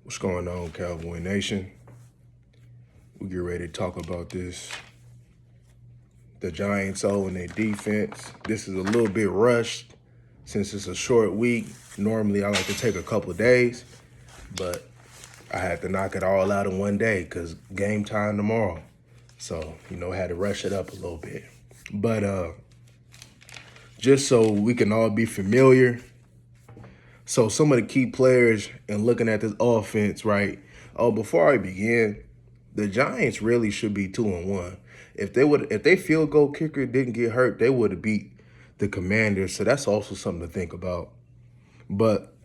What's going on, Cowboy Nation? We get ready to talk about this. The Giants and their defense. This is a little bit rushed since it's a short week. Normally, I like to take a couple days, but I had to knock it all out in one day because game time tomorrow. So, I had to rush it up a little bit. But just so we can all be familiar, so some of the key players and looking at this offense, right? Oh, before I begin, the Giants really should be 2-1. If they field goal kicker didn't get hurt, they would have beat the Commanders. So that's also something to think about. But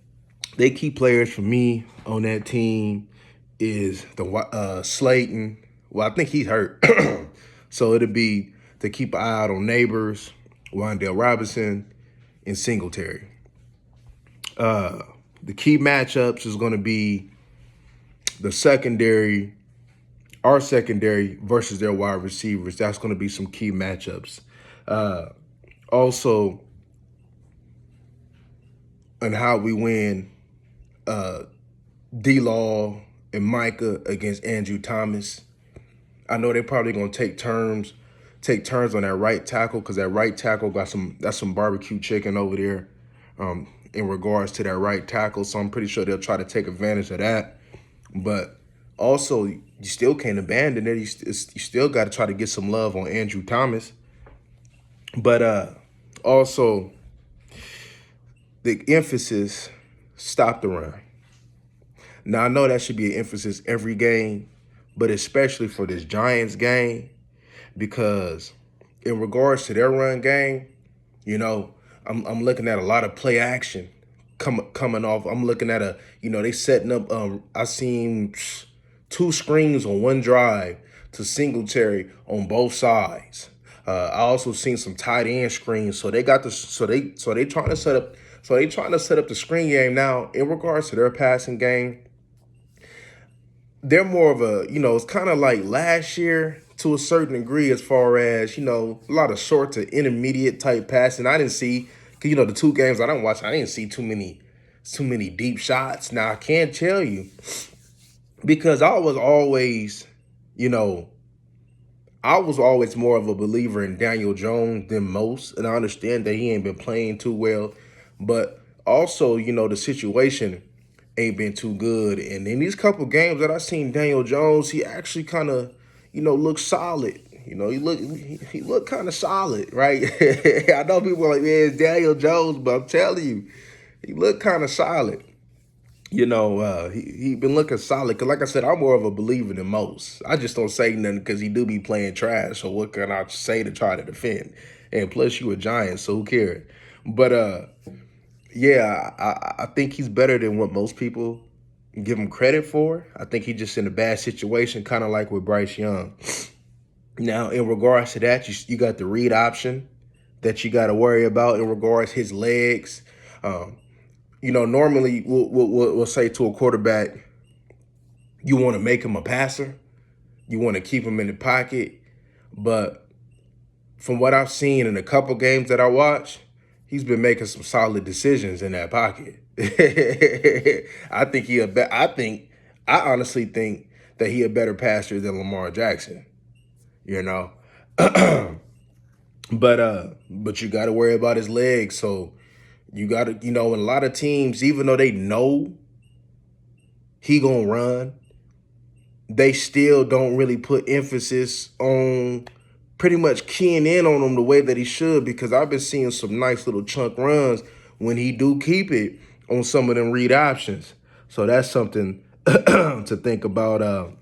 they key players for me on that team is the Slayton. Well, I think he's hurt, so it'll be to keep an eye out on Neighbors, Wandale Robinson, and Singletary. The key matchups is going to be the secondary, our secondary versus their wide receivers. That's going to be some key matchups. Also, and how we win D-Law and Micah against Andrew Thomas. I know they're probably going to take turns on that right tackle because that right tackle that's some barbecue chicken over there in regards to that right tackle. So I'm pretty sure they'll try to take advantage of that. But also, you still can't abandon it. You still got to try to get some love on Andrew Thomas. But also, the emphasis, stop the run. Now, I know that should be an emphasis every game, but especially for this Giants game, because in regards to their run game, I'm looking at a lot of play action coming off. I'm looking at they setting up. I seen 2 screens on one drive to Singletary on both sides. I also seen some tight end screens. So they got the so they trying to set up. So they trying to set up the screen game now. In regards to their passing game, they're more of a, it's kind of like last year to a certain degree as far as, a lot of short to intermediate type passing. I didn't see, the 2 games I don't watch, I didn't see too many deep shots. Now, I can't tell you because I was always more of a believer in Daniel Jones than most. And I understand that he ain't been playing too well. But also, the situation ain't been too good. And in these couple games that I seen Daniel Jones, he actually kind of, looks solid. He looked kind of solid, right? I know people are like, man, it's Daniel Jones, but I'm telling you, he looked kind of solid. He been looking solid. Cause like I said, I'm more of a believer than most. I just don't say nothing because he do be playing trash. So what can I say to try to defend? And plus, you a Giant, so who cares? But yeah, I think he's better than what most people give him credit for. I think he's just in a bad situation, kind of like with Bryce Young. Now, in regards to that, you got the read option that you got to worry about in regards his legs. Normally we'll say to a quarterback, you want to make him a passer. You want to keep him in the pocket. But from what I've seen in a couple games that I watched, he's been making some solid decisions in that pocket. I honestly think that he a better passer than Lamar Jackson. But you got to worry about his legs. So you got to, in a lot of teams, even though they know he gonna run, they still don't really put emphasis on pretty much keying in on him the way that he should, because I've been seeing some nice little chunk runs when he do keep it on some of them read options. So that's something to think about.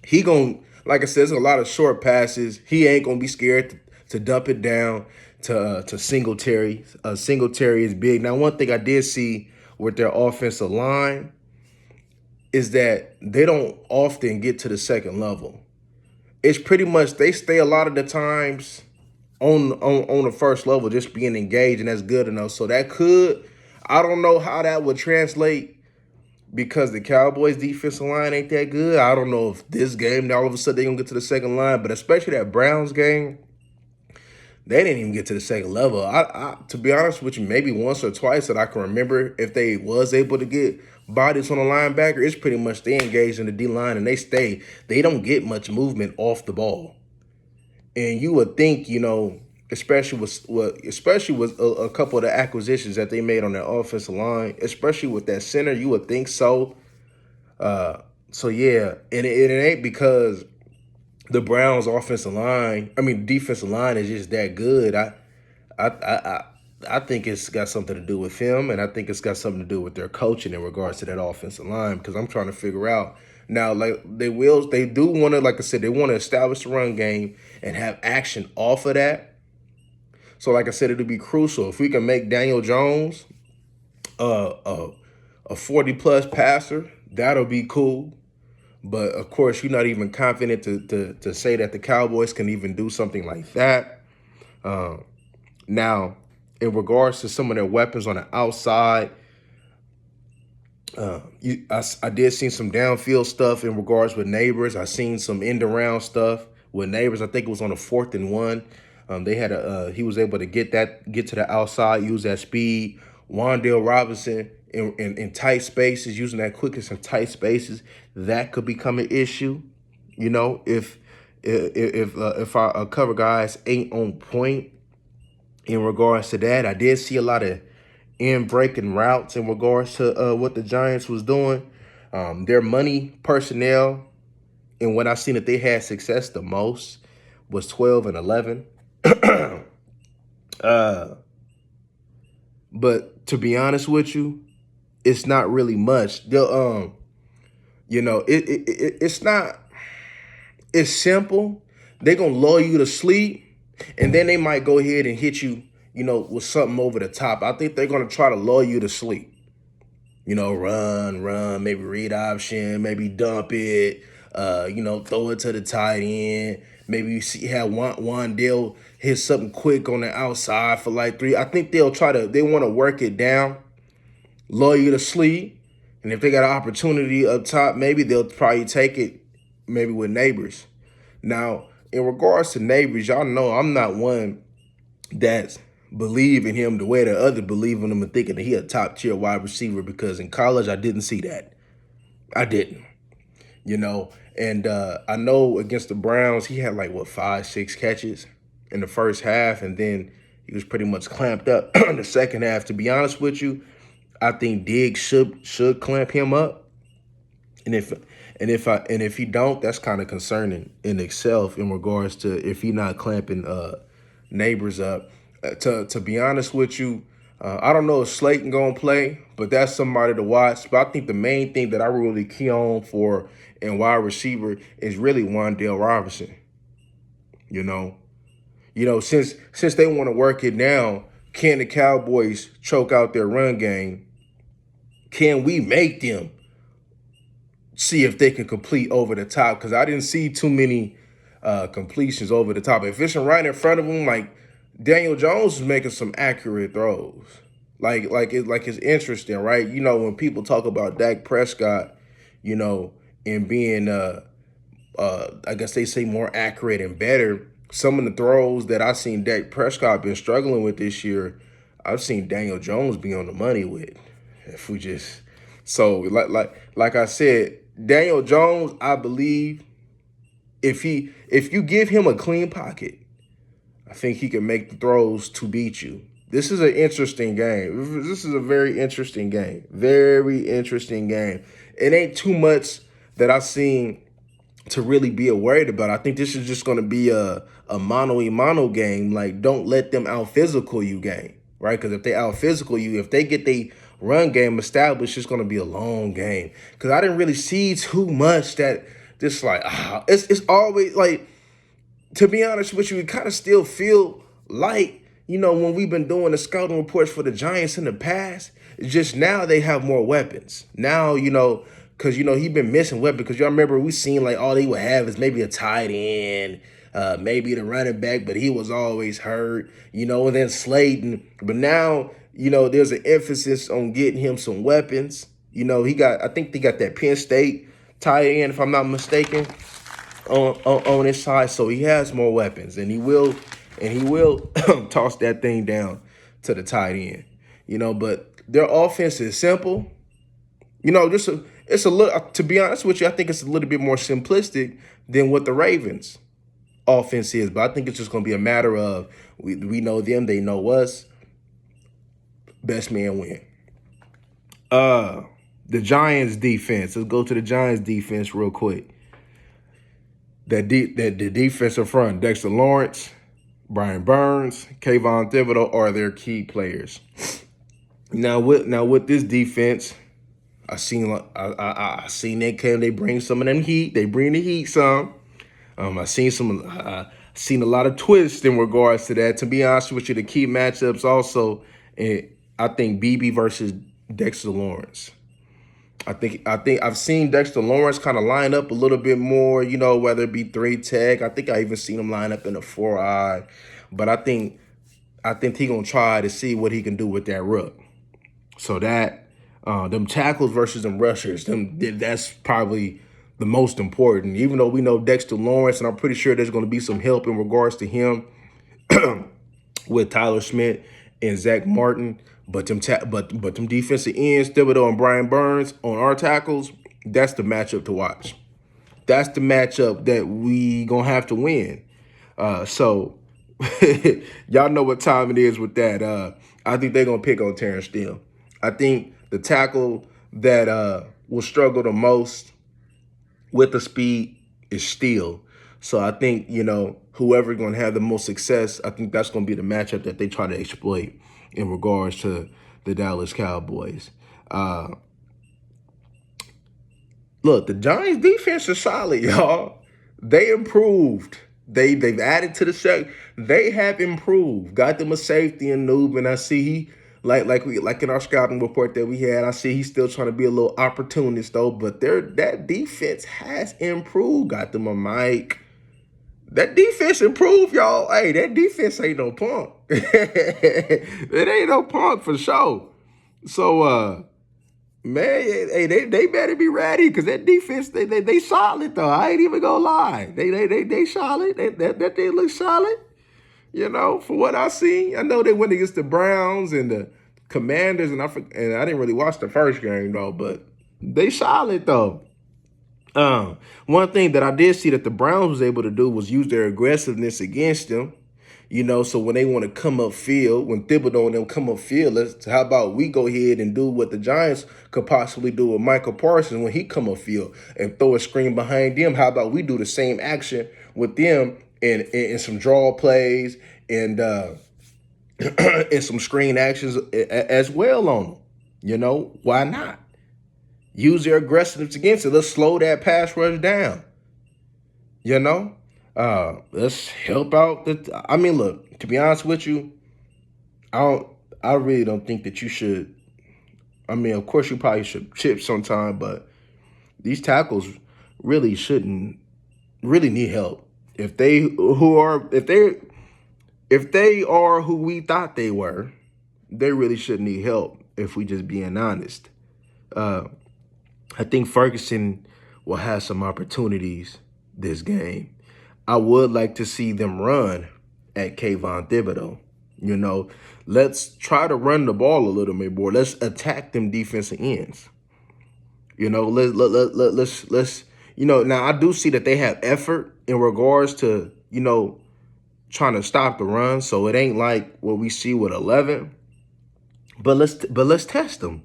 He gonna, like I said, there's a lot of short passes. He ain't gonna be scared to dump it down to Singletary. Singletary is big. Now, one thing I did see with their offensive line is that they don't often get to the second level. It's pretty much they stay a lot of the times on the first level, just being engaged, and that's good enough. So that could, I don't know how that would translate because the Cowboys defensive line ain't that good. I don't know if this game, all of a sudden they're going to get to the second line, but especially that Browns game, they didn't even get to the second level. To be honest with you, maybe once or twice that I can remember if they was able to get bodies on a linebacker, it's pretty much they engage in the D line and they stay. They don't get much movement off the ball. And you would think, especially with a couple of the acquisitions that they made on their offensive line, especially with that center, you would think so. So yeah, and it ain't because the Browns' defensive line is just that good. I, I, I, I think it's got something to do with him, and I think it's got something to do with their coaching in regards to that offensive line. Because I'm trying to figure out now, like they do want to, like I said, they want to establish the run game and have action off of that. So, like I said, it'll be crucial if we can make Daniel Jones a 40+ passer. That'll be cool. But of course, you're not even confident to say that the Cowboys can even do something like that. Now, in regards to some of their weapons on the outside, I did see some downfield stuff in regards with Neighbors. I seen some end around stuff with Neighbors. I think it was on a 4th and 1. They had he was able to get to the outside, use that speed. Wan'Dale Robinson in tight spaces, using that quickness in tight spaces, that could become an issue. If our cover guys ain't on point in regards to that. I did see a lot of in breaking routes in regards to what the Giants was doing. Their money personnel, and when I seen that they had success the most, was 12 and 11. But to be honest with you, it's not really much. They'll it's not. It's simple. They're gonna lull you to sleep, and then they might go ahead and hit you, with something over the top. I think they're gonna try to lull you to sleep. Run, maybe read option, maybe dump it, throw it to the tight end. Maybe you have Wan'Dale hit something quick on the outside for like 3. I think they want to work it down, lull you to sleep. And if they got an opportunity up top, maybe they'll probably take it, maybe with Neighbors. Now, in regards to Neighbors, y'all know I'm not one that's believe in him the way that others believe in him and thinking that he a top tier wide receiver, because in college I didn't see that. I didn't. And I know against the Browns he had 5-6 catches in the first half, and then he was pretty much clamped up in the second half. To be honest with you, I think Diggs should clamp him up. And if he don't, that's kind of concerning in itself in regards to if he not clamping Neighbors up. To be honest with you, I don't know if Slayton gonna play, but that's somebody to watch. But I think the main thing that I really key on for in wide receiver is really Wan'Dale Robinson. Since they want to work it down, can the Cowboys choke out their run game? Can we make them see if they can complete over the top? Because I didn't see too many completions over the top. If it's right in front of them, like Daniel Jones is making some accurate throws. It's interesting, right? When people talk about Dak Prescott, and being I guess they say more accurate and better. Some of the throws that I've seen Dak Prescott been struggling with this year, I've seen Daniel Jones be on the money with. Like I said, Daniel Jones, I believe if you give him a clean pocket, I think he can make the throws to beat you. This is an interesting game. This is a very interesting game. Very interesting game. It ain't too much that I've seen to really be worried about. I think this is just going to be a mano-a-mano game. Like, don't let them out-physical you game, right? Because if they out-physical you, if they get the run game established, it's going to be a long game. Because I didn't really see too much that just it's always like, to be honest with you, it kind of still feel like, when we've been doing the scouting reports for the Giants in the past, it's just now they have more weapons. Now, because, he been missing weapons. Because y'all remember we seen all they would have is maybe a tight end, maybe the running back, but he was always hurt, and then Slayton. But now, there's an emphasis on getting him some weapons. I think they got that Penn State tight end, if I'm not mistaken, on his side. So he has more weapons, and he will toss that thing down to the tight end. But their offense is simple. It's a little. To be honest with you, I think it's a little bit more simplistic than what the Ravens offense is. But I think it's just going to be a matter of we know them, they know us. Best man win. The Giants defense. Let's go to the Giants defense real quick. That the defensive front, Dexter Lawrence, Brian Burns, Kayvon Thibodeau are their key players. Now with this defense, I seen they bring some of them heat. They bring the heat some. I seen a lot of twists in regards to that. To be honest with you, the key matchups also, I think BB versus Dexter Lawrence. I think I've seen Dexter Lawrence kind of line up a little bit more, whether it be 3 tech. I think I even seen him line up in the 4-eye. But I think he gonna try to see what he can do with that rook. So that them tackles versus them rushers, that's probably the most important. Even though we know Dexter Lawrence, and I'm pretty sure there's going to be some help in regards to him with Tyler Smith and Zach Martin, but them defensive ends, Thibodeau and Brian Burns on our tackles, that's the matchup to watch. That's the matchup that we gonna have to win. So y'all know what time it is with that. I think they're gonna pick on Terrence Steele. I think the tackle that will struggle the most with the speed is Steele. So I think, whoever's going to have the most success, I think that's going to be the matchup that they try to exploit in regards to the Dallas Cowboys. Look, the Giants defense is solid, y'all. They improved. They've added to the set. They have improved. Got them a safety in Noob, and I see he like in our scouting report that we had. I see he's still trying to be a little opportunist though. But that defense has improved. Got them a Mike. That defense improved, y'all. Hey, that defense ain't no punk. It ain't no punk for sure. So man, hey, they better be ready because that defense they solid though. I ain't even gonna lie. They solid. That they look solid. For what I see, I know they went against the Browns and the Commanders, and I didn't really watch the first game though, but they solid though. One thing that I did see that the Browns was able to do was use their aggressiveness against them. So when they want to come up field, when Thibodeau and them come up field, how about we go ahead and do what the Giants could possibly do with Michael Parsons when he come up field and throw a screen behind them? How about we do the same action with them and some draw plays and and some screen actions as well on them? Why not? Use their aggressiveness against it. Let's slow that pass rush down. Let's help out. Look, to be honest with you, I really don't think that you should. Of course you probably should chip sometime, but these tackles really need help. If they are who we thought they were, they really should need help. If we just being honest, I think Ferguson will have some opportunities this game. I would like to see them run at Kayvon Thibodeau. Let's try to run the ball a little bit more. Let's attack them defensive ends. Let's now I do see that they have effort in regards to, trying to stop the run. So it ain't like what we see with 11. But let's test them.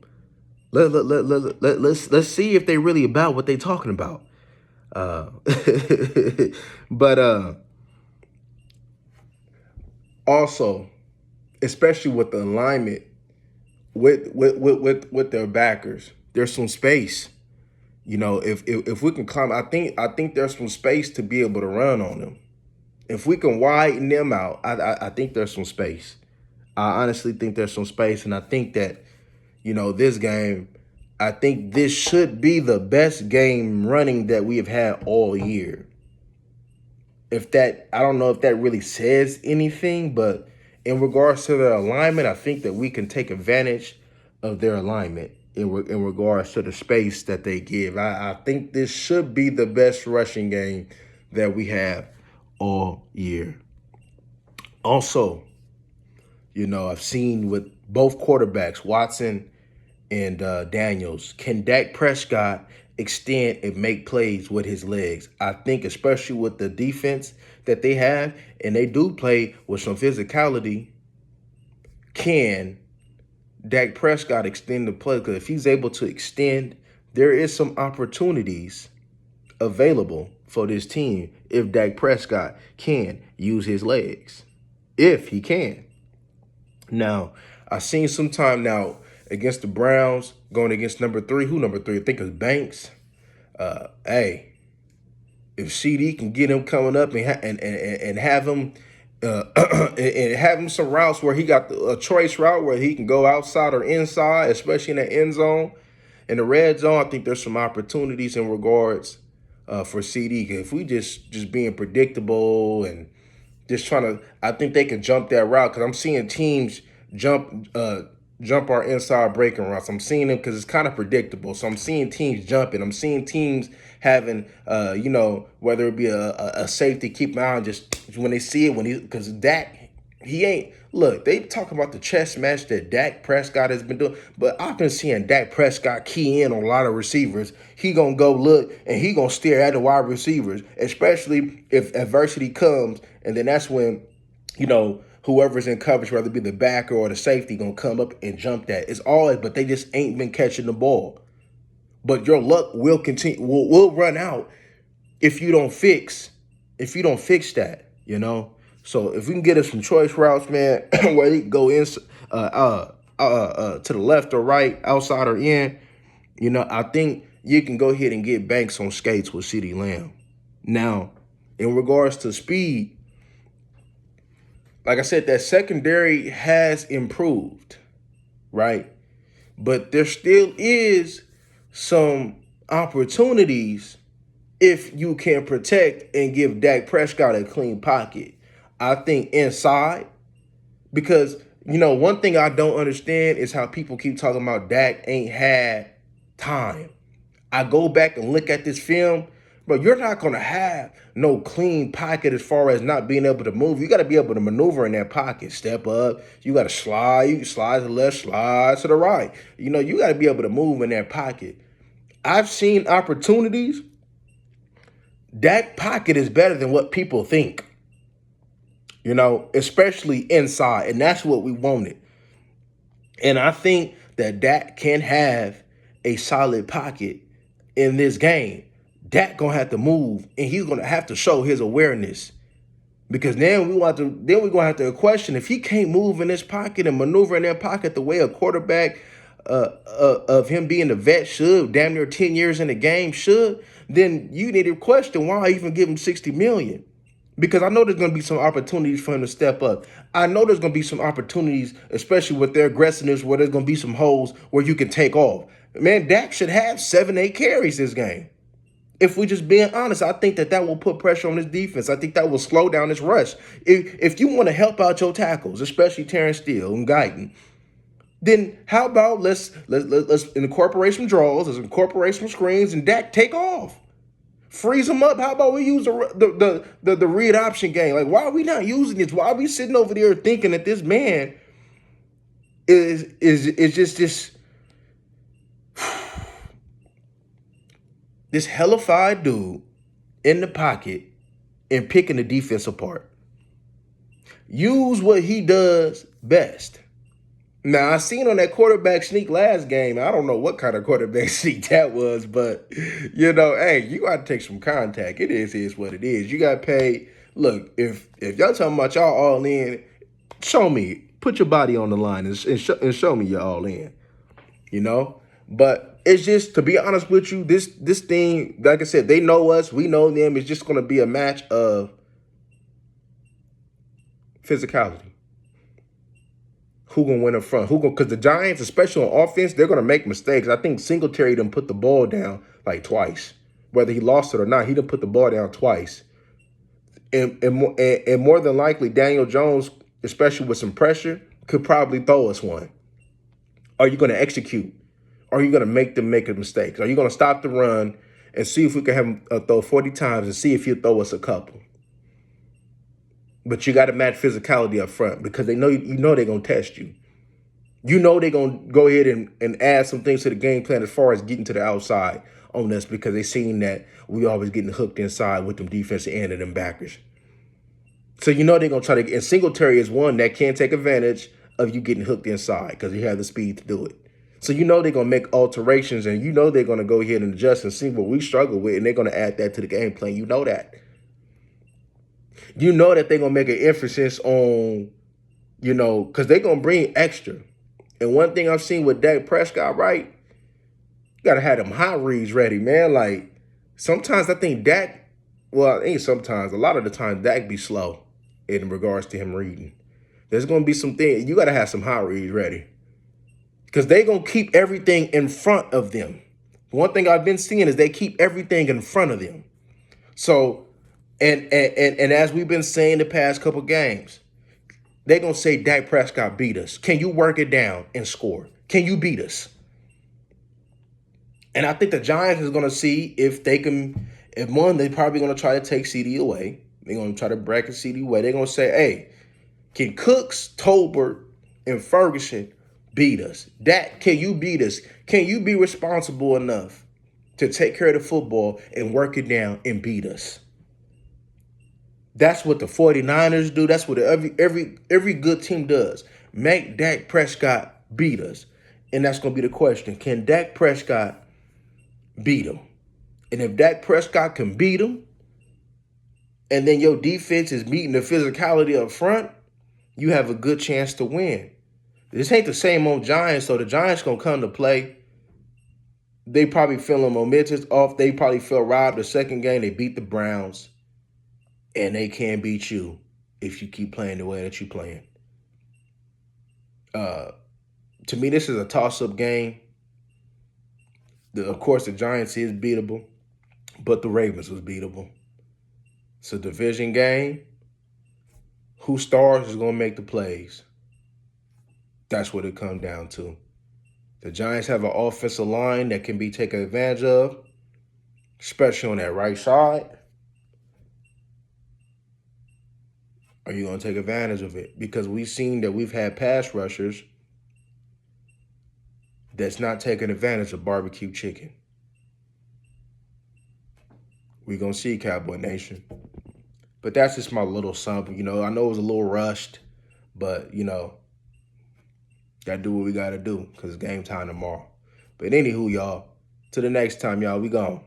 Let's see if they really about what they talking about. But also, especially with the alignment with their backers, there's some space. If we can climb, I think there's some space to be able to run on them. If we can widen them out, I think there's some space. I honestly think there's some space, and I think that this game, I think this should be the best game running that we have had all year. I don't know if that really says anything, but in regards to their alignment, I think that we can take advantage of their alignment in regards to the space that they give. I think this should be the best rushing game that we have all year. Also, I've seen with both quarterbacks, Watson and Daniels. Can Dak Prescott extend and make plays with his legs? I think, especially with the defense that they have, and they do play with some physicality, can Dak Prescott extend the play? Because if he's able to extend, there is some opportunities available for this team if Dak Prescott can use his legs. If he can. Now, I seen some time now against the Browns going against number three. Who number three? I think it's Banks. Hey, if CD can get him coming up and have him and have him some routes where he got a choice route where he can go outside or inside, especially in the end zone, in the red zone, I think there's some opportunities in regards for CD. If we just being predictable and just trying to, I think they can jump that route because I'm seeing teams jump our inside breaking routes. I'm seeing them because it's kind of predictable. So I'm seeing teams jumping. I'm seeing teams having, whether it be a safety, keep an eye on just when they see it, because Dak, he ain't, look, they talk about the chess match that Dak Prescott has been doing, but I've been seeing Dak Prescott key in on a lot of receivers. He going to go look and he going to stare at the wide receivers, especially if adversity comes. And then that's when, whoever's in coverage, whether it be the backer or the safety, going to come up and jump that. It's always, but they just ain't been catching the ball. But your luck will continue, will run out if you don't fix that, So if we can get us some choice routes, man, where he can go in to the left or right, outside or in, I think you can go ahead and get Banks on skates with CeeDee Lamb. Now, in regards to speed, like I said, that secondary has improved, right? But there still is some opportunities if you can protect and give Dak Prescott a clean pocket. I think inside, because, one thing I don't understand is how people keep talking about Dak ain't had time. I go back and look at this film, but you're not going to have no clean pocket as far as not being able to move. You got to be able to maneuver in that pocket, step up. You got to slide. You can slide to the left, slide to the right. You got to be able to move in that pocket. I've seen opportunities. That pocket is better than what people think, especially inside. And that's what we wanted. And I think that Dak can have a solid pocket in this game. Dak gonna have to move, and he's gonna have to show his awareness, because then we're gonna have to question if he can't move in this pocket and maneuver in that pocket the way a quarterback of him being a vet should, damn near 10 years in the game should. Then you need to question why I even give him $60 million. Because I know there's going to be some opportunities for him to step up. I know there's going to be some opportunities, especially with their aggressiveness, where there's going to be some holes where you can take off. Man, Dak should have 7-8 carries this game. If we just being honest, I think that will put pressure on his defense. I think that will slow down his rush. If you want to help out your tackles, especially Terrence Steele and Guyton, then how about let's incorporate some draws, let's incorporate some screens, and Dak take off. Freeze them up. How about we use the read option game? Like, why are we not using this? Why are we sitting over there thinking that this man is just this hellified dude in the pocket and picking the defense apart? Use what he does best. Now, I seen on that quarterback sneak last game, I don't know what kind of quarterback sneak that was, but, hey, you got to take some contact. It is what it is. You got paid. Look, if y'all talking about y'all all in, show me. Put your body on the line and show me you're all in, But it's just, to be honest with you, this thing, like I said, they know us. We know them. It's just going to be a match of physicality. Who gonna win up front? Because the Giants, especially on offense, they're gonna make mistakes. I think Singletary done put the ball down like twice. Whether he lost it or not, he done put the ball down twice. And more than likely, Daniel Jones, especially with some pressure, could probably throw us one. Are you gonna execute? Are you gonna make them make a mistake? Are you gonna stop the run and see if we can have him throw 40 times and see if he'll throw us a couple? But you got to match physicality up front, because they know they're going to test you. You know they're going to go ahead and add some things to the game plan as far as getting to the outside on us because they seen that we always getting hooked inside with them defensive end and them backers. So you know they're going to try to, and Singletary is one that can take advantage of you getting hooked inside because he has the speed to do it. So you know they're going to make alterations and you know they're going to go ahead and adjust and see what we struggle with and they're going to add that to the game plan. You know that. You know that they're going to make an emphasis on, you know, because they're going to bring extra. And one thing I've seen with Dak Prescott, right, you got to have them hot reads ready, man. Like, sometimes I think Dak, well, ain't sometimes, a lot of the time, Dak be slow in regards to him reading. There's going to be some things, you got to have some hot reads ready. Because they're going to keep everything in front of them. One thing I've been seeing is they keep everything in front of them. So, and as we've been saying the past couple games, they're going to say Dak Prescott beat us. Can you work it down and score? Can you beat us? And I think the Giants is going to see if they can, if one, they're probably going to try to take CD away. They're going to try to bracket CD away. They're going to say, hey, can Cooks, Tolbert, and Ferguson beat us? Dak, can you beat us? Can you be responsible enough to take care of the football and work it down and beat us? That's what the 49ers do. That's what every good team does. Make Dak Prescott beat us. And that's going to be the question. Can Dak Prescott beat him? And if Dak Prescott can beat him, and then your defense is meeting the physicality up front, you have a good chance to win. This ain't the same old Giants, so the Giants going to come to play. They probably feeling momentous off. They probably feel robbed the second game. They beat the Browns. And they can't beat you if you keep playing the way that you're playing. To me, this is a toss-up game. Of course, the Giants is beatable, but the Ravens was beatable. It's a division game. Who stars is going to make the plays? That's what it comes down to. The Giants have an offensive line that can be taken advantage of, especially on that right side. Are you going to take advantage of it? Because we've seen that we've had pass rushers that's not taking advantage of barbecue chicken. We're going to see, Cowboy Nation. But that's just my little something. You know, I know it was a little rushed, but, you know, got to do what we got to do because it's game time tomorrow. But anywho, y'all, till the next time, y'all, we gone.